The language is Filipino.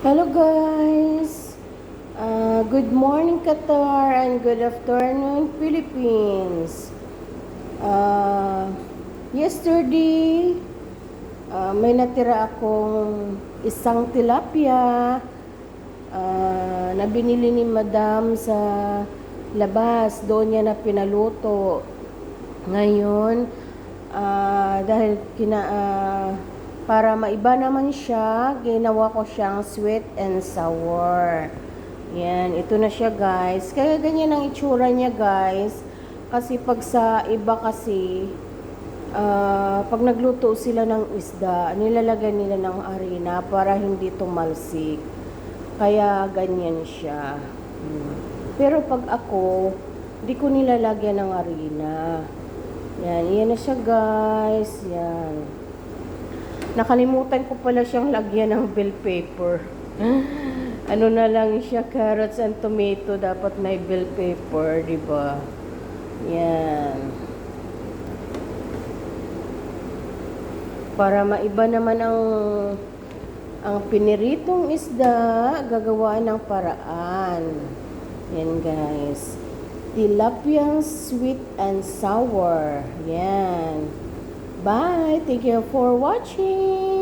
Hello guys! Good morning Qatar and good afternoon Philippines. Yesterday, may natira akong isang tilapia na binili ni Madam sa labas. Doon niya na pinaluto. Ngayon, dahil para maiba naman siya, ginawa ko siyang sweet and sour. Yan, ito na siya guys. Kaya ganyan ang itsura niya guys. Kasi pag sa iba kasi, pag nagluto sila ng isda, nilalagay nila ng harina para hindi tumalsik. Kaya ganyan siya. Pero pag ako, di ko nilalagyan ng harina. Yan, yan na siya guys. Yan. Nakalimutan ko pala siyang lagyan ng bell pepper. Ano na lang siya, carrots and tomato, dapat may bell pepper, di ba? Yan. Para maiba naman ang piniritong isda, gagawa ng paraan. Yan guys. Tilapia sweet and sour. Yan. Bye. Thank you for watching.